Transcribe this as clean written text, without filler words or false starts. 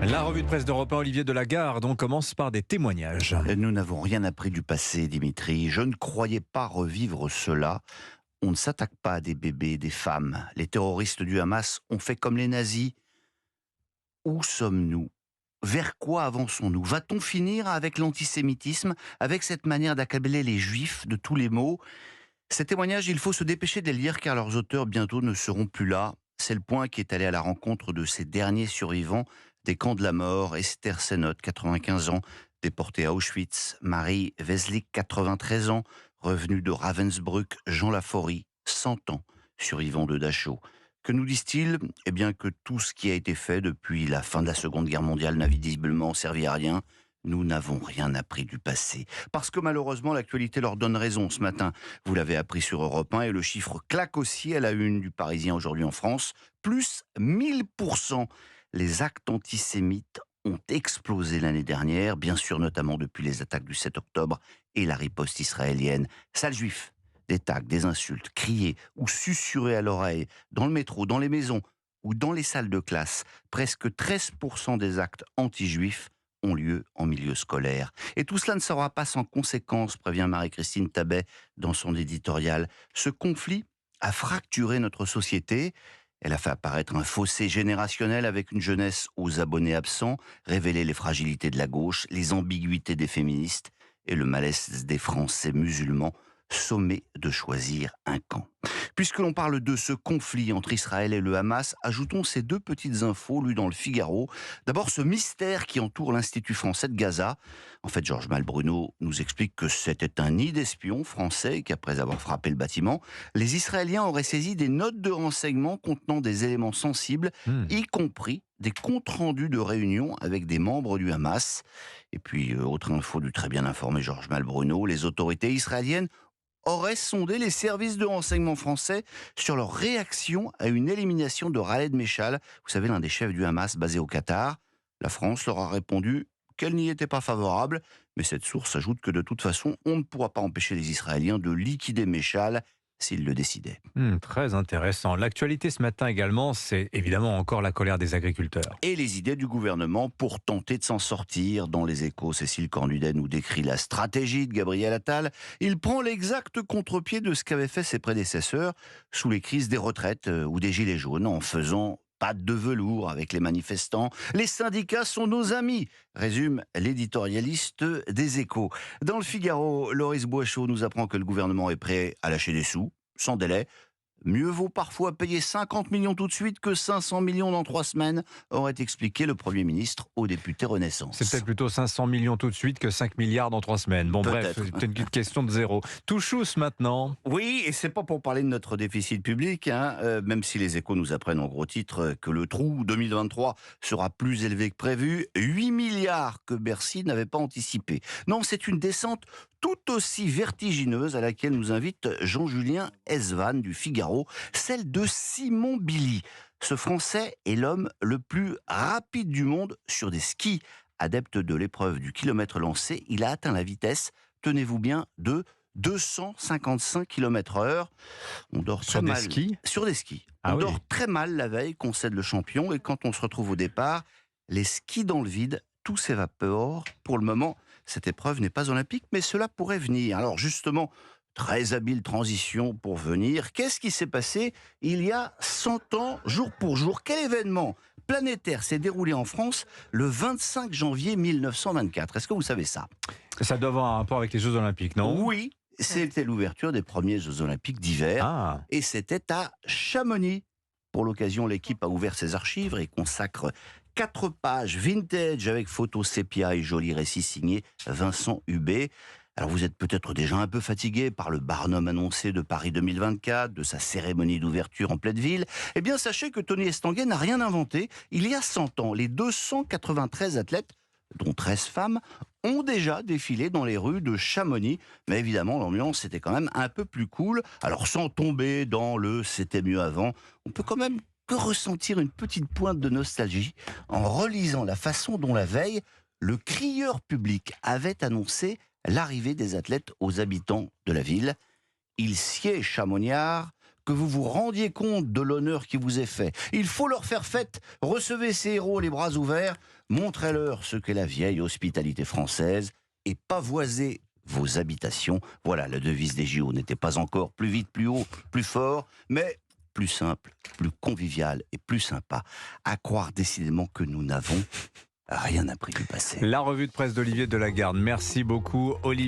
La revue de presse d'Europe 1, Olivier Delagarde, on commence par des témoignages. Nous n'avons rien appris du passé, Dimitri. Je ne croyais pas revivre cela. On ne s'attaque pas à des bébés, des femmes. Les terroristes du Hamas ont fait comme les nazis. Où sommes-nous ? Vers quoi avançons-nous ? Va-t-on finir avec l'antisémitisme, avec cette manière d'accabler les juifs de tous les maux ? Ces témoignages, il faut se dépêcher de les lire car leurs auteurs bientôt ne seront plus là. C'est le Point qui est allé à la rencontre de ces derniers survivants des camps de la mort. Esther Senot, 95 ans, déportée à Auschwitz. Marie Veslik, 93 ans, revenue de Ravensbrück. Jean Laforie, 100 ans, survivant de Dachau. Que nous disent-ils ? Eh bien que tout ce qui a été fait depuis la fin de la Seconde Guerre mondiale n'a visiblement servi à rien. Nous n'avons rien appris du passé. Parce que malheureusement, l'actualité leur donne raison ce matin. Vous l'avez appris sur Europe 1 et le chiffre claque aussi à la une du Parisien aujourd'hui en France. Plus 1000%. Les actes antisémites ont explosé l'année dernière, bien sûr notamment depuis les attaques du 7 octobre et la riposte israélienne. Sale juif, des tags, des insultes, criés ou susurrés à l'oreille, dans le métro, dans les maisons ou dans les salles de classe. Presque 13% des actes anti-juifs ont lieu en milieu scolaire. Et tout cela ne sera pas sans conséquences, prévient Marie-Christine Tabet dans son éditorial. Ce conflit a fracturé notre société. Elle a fait apparaître un fossé générationnel avec une jeunesse aux abonnés absents, révélé les fragilités de la gauche, les ambiguïtés des féministes et le malaise des Français musulmans, sommés de choisir un camp. Puisque l'on parle de ce conflit entre Israël et le Hamas, ajoutons ces deux petites infos lues dans le Figaro. D'abord, ce mystère qui entoure l'Institut français de Gaza. En fait, Georges Malbruno nous explique que c'était un nid d'espions français qu'après avoir frappé le bâtiment, les Israéliens auraient saisi des notes de renseignement contenant des éléments sensibles, y compris des comptes rendus de réunions avec des membres du Hamas. Et puis, autre info du très bien informé Georges Malbruno, les autorités israéliennes auraient sondé les services de renseignement français sur leur réaction à une élimination de Khaled Meshal, vous savez, l'un des chefs du Hamas basé au Qatar. La France leur a répondu qu'elle n'y était pas favorable, mais cette source ajoute que de toute façon, on ne pourra pas empêcher les Israéliens de liquider Meshal s'ils le décidaient. Très intéressant. L'actualité ce matin également, c'est évidemment encore la colère des agriculteurs. Et les idées du gouvernement pour tenter de s'en sortir. Dans Les Échos, Cécile Cornudet nous décrit la stratégie de Gabriel Attal. Il prend l'exact contre-pied de ce qu'avaient fait ses prédécesseurs sous les crises des retraites ou des gilets jaunes, en faisant patte de velours avec les manifestants. Les syndicats sont nos amis, résume l'éditorialiste des Échos. Dans le Figaro, Loris Boischaud nous apprend que le gouvernement est prêt à lâcher des sous, sans délai. Mieux vaut parfois payer 50 millions tout de suite que 500 millions dans 3 semaines, aurait expliqué le Premier ministre au député Renaissance. C'est peut-être plutôt 500 millions tout de suite que 5 milliards dans 3 semaines. Bon, bref, Peut-être. c'est une question de zéro. Touchous maintenant. Oui, et c'est pas pour parler de notre déficit public, même si les Échos nous apprennent en gros titre que le trou 2023 sera plus élevé que prévu, 8 milliards que Bercy n'avait pas anticipé. Non, c'est une descente tout aussi vertigineuse à laquelle nous invite Jean-Julien Esvanne du Figaro, celle de Simon Billy. Ce Français est l'homme le plus rapide du monde sur des skis. Adepte de l'épreuve du kilomètre lancé, il a atteint la vitesse, tenez-vous bien, de 255 km/h. On dort très mal. Sur des skis. On dort très mal la veille, concède le champion, et quand on se retrouve au départ, les skis dans le vide, tout s'évapore. Pour le moment, cette épreuve n'est pas olympique, mais cela pourrait venir. Alors justement, très habile transition pour venir. Qu'est-ce qui s'est passé il y a 100 ans, jour pour jour ? Quel événement planétaire s'est déroulé en France le 25 janvier 1924 ? Est-ce que vous savez ça ? Ça doit avoir un rapport avec les Jeux Olympiques, non ? Oui, c'était l'ouverture des premiers Jeux Olympiques d'hiver. Et c'était à Chamonix. Pour l'occasion, l'équipe a ouvert ses archives et consacre 4 pages vintage avec photos sépia et jolis récits signés Vincent Hubé. Alors vous êtes peut-être déjà un peu fatigué par le Barnum annoncé de Paris 2024, de sa cérémonie d'ouverture en pleine ville. Eh bien sachez que Tony Estanguet n'a rien inventé. Il y a 100 ans, les 293 athlètes, dont 13 femmes, ont déjà défilé dans les rues de Chamonix. Mais évidemment, l'ambiance était quand même un peu plus cool. Alors sans tomber dans le « c'était mieux avant », on peut quand même que ressentir une petite pointe de nostalgie en relisant la façon dont la veille, le crieur public avait annoncé l'arrivée des athlètes aux habitants de la ville. Il sied Chamoniard que vous vous rendiez compte de l'honneur qui vous est fait. Il faut leur faire fête. Recevez ces héros les bras ouverts. Montrez-leur ce qu'est la vieille hospitalité française et pavoisez vos habitations. Voilà, la devise des JO n'était pas encore plus vite, plus haut, plus fort, mais plus simple, plus convivial et plus sympa. À croire décidément que nous n'avons rien appris du passé. La revue de presse d'Olivier Delagarde. Merci beaucoup, Olivier.